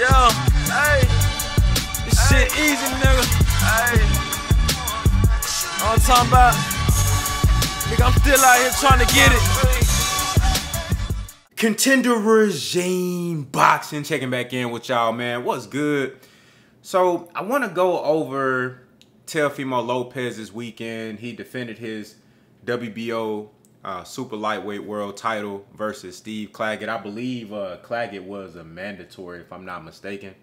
Yeah, hey, this shit easy, nigga. Hey, all I'm talking about, nigga, I'm still out here trying to get it. Contender Regime Boxing, checking back in with y'all, man. What's good? So I want to go over Teofimo Lopez this weekend. He defended his WBO super lightweight world title versus Steve Claggett. I believe Claggett was a mandatory, if I'm not mistaken.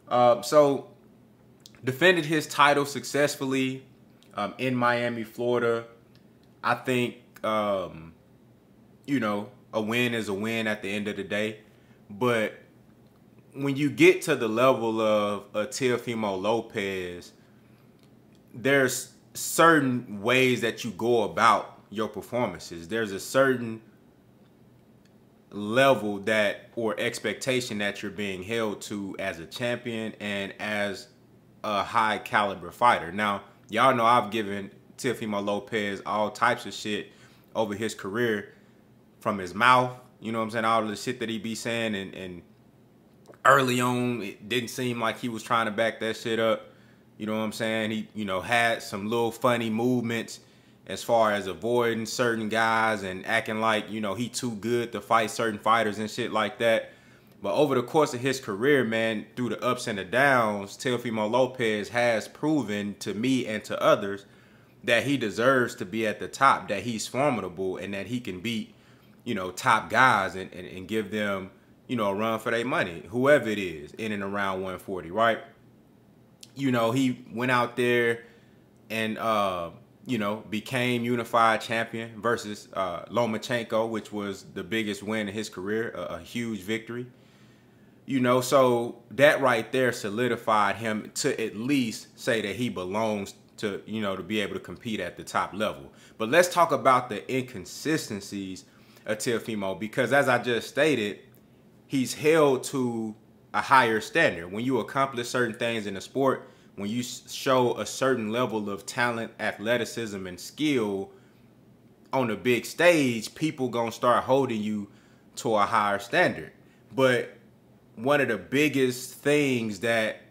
So defended his title successfully in Miami, Florida. I think, you know, a win is a win at the end of the day. But when you get to the level of Teofimo Lopez, there's certain ways that you go about your performances. There's a certain level that or expectation that you're being held to as a champion and as a high caliber fighter. Now, y'all know I've given Teofimo Lopez all types of shit over his career, from his mouth, you know what I'm saying, all the shit that he be saying, and early on it didn't seem like he was trying to back that shit up. You know what I'm saying? He, you know, had some little funny movements as far as avoiding certain guys and acting like, you know, he too good to fight certain fighters and shit like that. But over the course of his career, man, through the ups and the downs, Teofimo Lopez has proven to me and to others that he deserves to be at the top, that he's formidable, and that he can beat, you know, top guys and give them, you know, a run for their money, whoever it is, in and around 140, right? You know, he went out there and, you know, became unified champion versus Lomachenko, which was the biggest win in his career, a huge victory. You know, so that right there solidified him to at least say that he belongs to, you know, to be able to compete at the top level. But let's talk about the inconsistencies of Teofimo, because as I just stated, he's held to a higher standard. When you accomplish certain things in the sport, when you show a certain level of talent, athleticism, and skill on the big stage, people gonna start holding you to a higher standard. But one of the biggest things that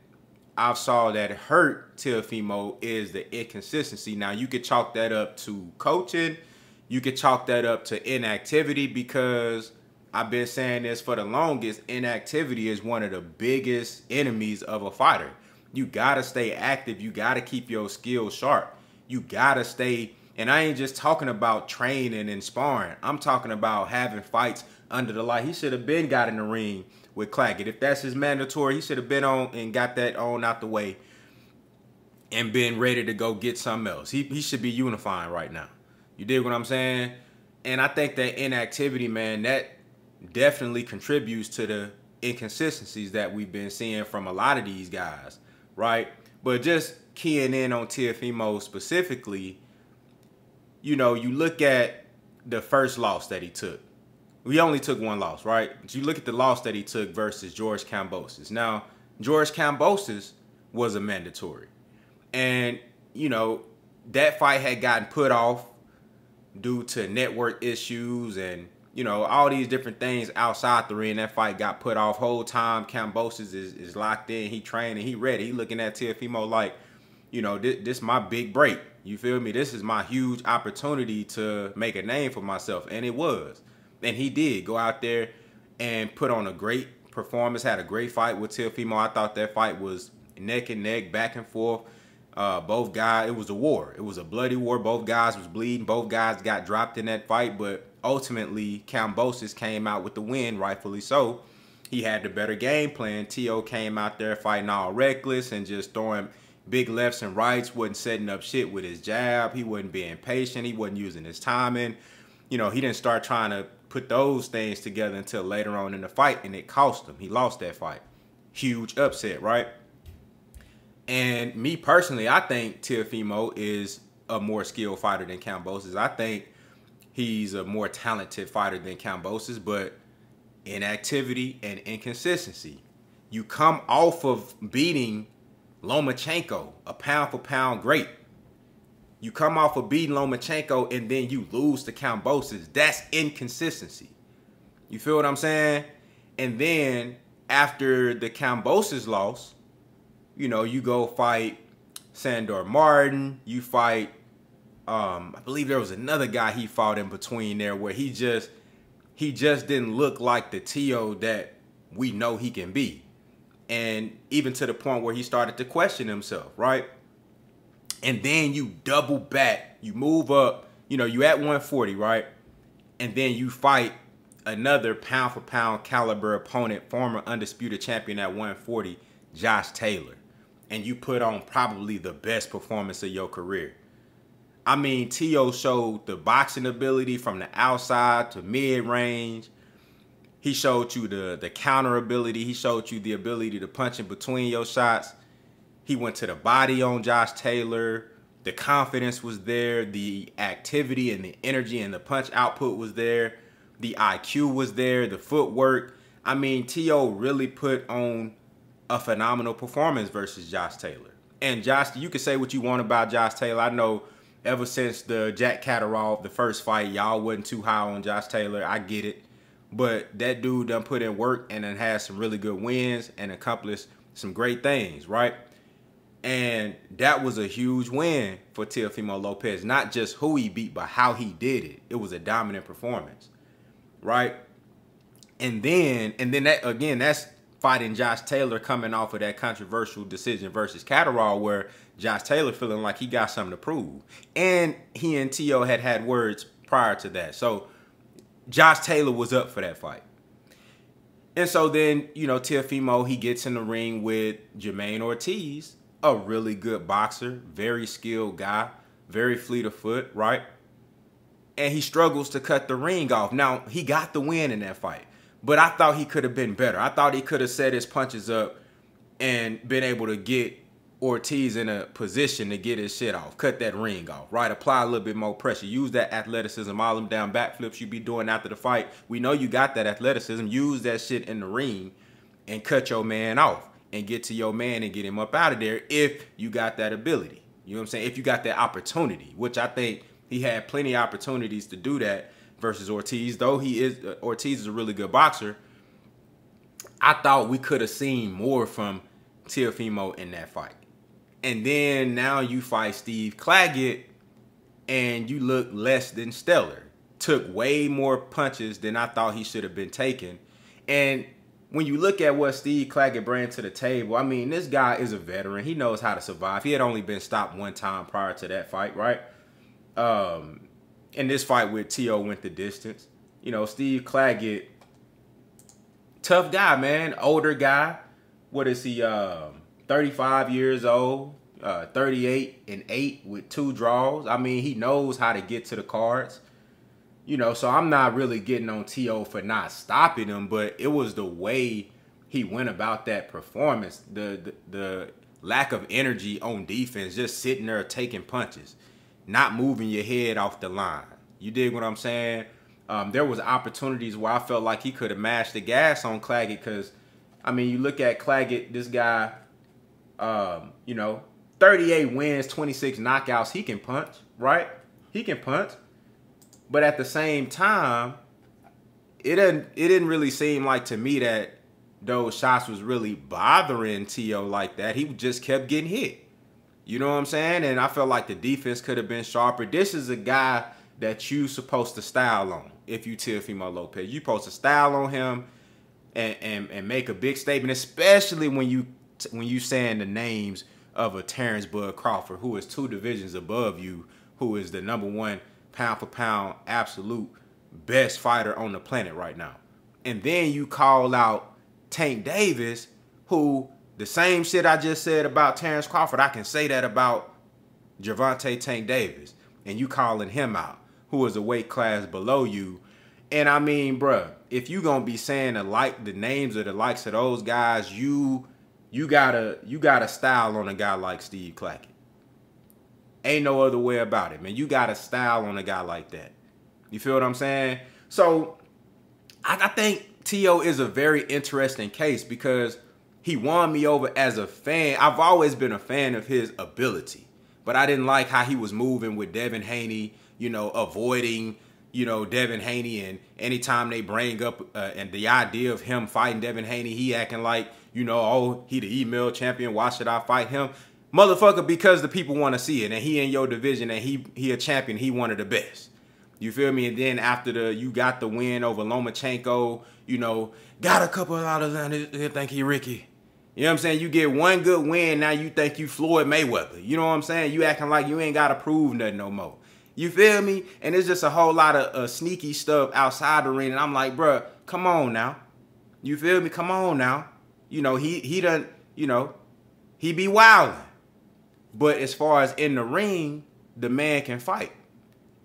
I've saw that hurt Teofimo is the inconsistency. Now, you could chalk that up to coaching. You could chalk that up to inactivity, because I've been saying this for the longest. Inactivity is one of the biggest enemies of a fighter. You gotta stay active. You gotta keep your skills sharp. You gotta stay, and I ain't just talking about training and sparring. I'm talking about having fights under the light. He should have been got in the ring with Claggett. If that's his mandatory, he should have been on and got that on out the way and been ready to go get something else. He should be unifying right now. You dig what I'm saying? And I think that inactivity, man, that definitely contributes to the inconsistencies that we've been seeing from a lot of these guys, right? But just keying in on Teofimo specifically, you know, you look at the first loss that he took. We only took one loss, right? But you look at the loss that he took versus George Cambos. Now, George Cambos was a mandatory. And, you know, that fight had gotten put off due to network issues and, you know, all these different things outside the ring. That fight got put off. Whole time Cambos is locked in. He trained and he ready. He looking at Teofimo like, you know, this my big break. You feel me? This is my huge opportunity to make a name for myself. And it was. And he did go out there and put on a great performance, had a great fight with Teofimo. I thought that fight was neck and neck, back and forth. Both guys, it was a war. It was a bloody war. Both guys was bleeding. Both guys got dropped in that fight. But ultimately, Cambos came out with the win, rightfully so. He had the better game plan. Teo came out there fighting all reckless and just throwing big lefts and rights, wasn't setting up shit with his jab. He wasn't being patient. He wasn't using his timing. You know, he didn't start trying to put those things together until later on in the fight, and it cost him. He lost that fight. Huge upset, right? And me personally, I think Teofimo is a more skilled fighter than Cambos. I think he's a more talented fighter than Cambos, but inactivity and inconsistency. You come off of beating Lomachenko, a pound-for-pound great. You come off of beating Lomachenko and then you lose to Cambos. That's inconsistency. You feel what I'm saying? And then after the Cambos loss, you know, you go fight Sandor Martin, you fight, I believe there was another guy he fought in between there where he just didn't look like the Teo that we know he can be. And even to the point where he started to question himself, right? And then you double back, you move up, you know, you at 140, right? And then you fight another pound for pound caliber opponent, former undisputed champion at 140, Josh Taylor. And you put on probably the best performance of your career. I mean, Teo showed the boxing ability from the outside to mid-range. He showed you the counter ability. He showed you the ability to punch in between your shots. He went to the body on Josh Taylor. The confidence was there. The activity and the energy and the punch output was there. The IQ was there. The footwork. I mean, Teo really put on a phenomenal performance versus Josh Taylor. And Josh, you can say what you want about Josh Taylor. I know ever since the Jack Catterall, the first fight, y'all wasn't too high on Josh Taylor. I get it. But that dude done put in work and then had some really good wins and accomplished some great things, right? And that was a huge win for Teofimo Lopez. Not just who he beat, but how he did it. It was a dominant performance, right? And then that, again, that's fighting Josh Taylor coming off of that controversial decision versus Catterall where Josh Taylor feeling like he got something to prove. And he and Teo had words prior to that. So Josh Taylor was up for that fight. And so then, you know, Teofimo, he gets in the ring with Jermaine Ortiz, a really good boxer, very skilled guy, very fleet of foot, right? And he struggles to cut the ring off. Now, he got the win in that fight, but I thought he could have been better. I thought he could have set his punches up and been able to get Ortiz in a position to get his shit off, cut that ring off, right? Apply a little bit more pressure. Use that athleticism, all them down backflips you be doing after the fight. We know you got that athleticism. Use that shit in the ring and cut your man off and get to your man and get him up out of there if you got that ability. You know what I'm saying? If you got that opportunity, which I think he had plenty of opportunities to do that versus Ortiz. Though Ortiz is a really good boxer, I thought we could have seen more from Teofimo in that fight. And then now you fight Steve Claggett and you look less than stellar. Took way more punches than I thought he should have been taking. And when you look at what Steve Claggett brings to the table, I mean, this guy is a veteran. He knows how to survive. He had only been stopped one time prior to that fight, right? And this fight with Teo went the distance. You know, Steve Claggett, tough guy, man. Older guy. What is he? 35 years old, 38-8 with 2 draws. I mean, he knows how to get to the cards. You know, so I'm not really getting on Teo for not stopping him, but it was the way he went about that performance. The lack of energy on defense, just sitting there taking punches, not moving your head off the line. You dig what I'm saying? There was opportunities where I felt like he could have mashed the gas on Claggett because, I mean, you look at Claggett, this guy, you know, 38 wins, 26 knockouts. He can punch, right? He can punch. But at the same time, it didn't really seem like to me that those shots was really bothering Teo like that. He just kept getting hit. You know what I'm saying? And I felt like the defense could have been sharper. This is a guy that you supposed to style on if you Teofimo Lopez. You supposed to style on him and make a big statement, especially when you saying the names of a Terrence Bud Crawford, who is 2 divisions above you, who is the #1 pound for pound absolute best fighter on the planet right now. And then you call out Tank Davis, who the same shit I just said about Terrence Crawford, I can say that about Gervonta Tank Davis. And you calling him out, who is a weight class below you. And I mean, bruh, if you gonna be saying the names of the likes of those guys, you gotta style on a guy like Steve Claggett. Ain't no other way about it, man. You gotta style on a guy like that. You feel what I'm saying? So I think Teo is a very interesting case because he won me over as a fan. I've always been a fan of his ability, but I didn't like how he was moving with Devin Haney, you know, avoiding you know, Devin Haney, and anytime they bring up and the idea of him fighting Devin Haney, he acting like, you know, oh, he the email champion, why should I fight him? Motherfucker, because the people want to see it, and he in your division, and he a champion, he one of the best. You feel me? And then after you got the win over Lomachenko, you know, got a couple of others and they think he Ricky. You know what I'm saying? You get one good win, now you think you Floyd Mayweather. You know what I'm saying? You acting like you ain't got to prove nothing no more. You feel me? And it's just a whole lot of sneaky stuff outside the ring. And I'm like, bruh, come on now. You feel me? Come on now. You know, he done, you know, he be wilding. But as far as in the ring, the man can fight.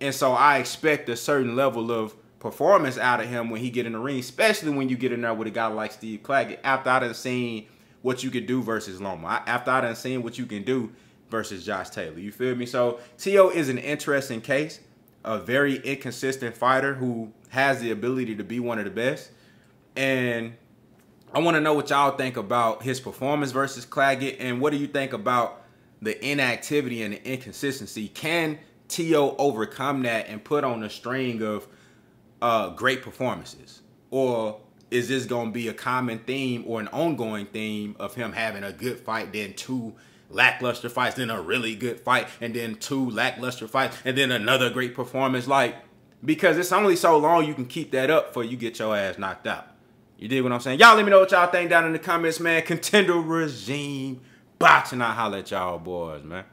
And so I expect a certain level of performance out of him when he get in the ring, especially when you get in there with a guy like Steve Claggett, after I done seen what you could do versus Loma, after I done seen what you can do versus Josh Taylor. You feel me? So Teo is an interesting case, a very inconsistent fighter who has the ability to be one of the best. And I want to know what y'all think about his performance versus Claggett, and what do you think about the inactivity and the inconsistency? Can Teo overcome that and put on a string of great performances? Or is this going to be a common theme or an ongoing theme of him having a good fight, then 2 lackluster fights, then a really good fight, and then 2 lackluster fights, and then another great performance? Like, because it's only so long you can keep that up before you get your ass knocked out. You dig what I'm saying? Y'all let me know what y'all think down in the comments, man. Contender regime boxing. I'll holler at y'all boys, man.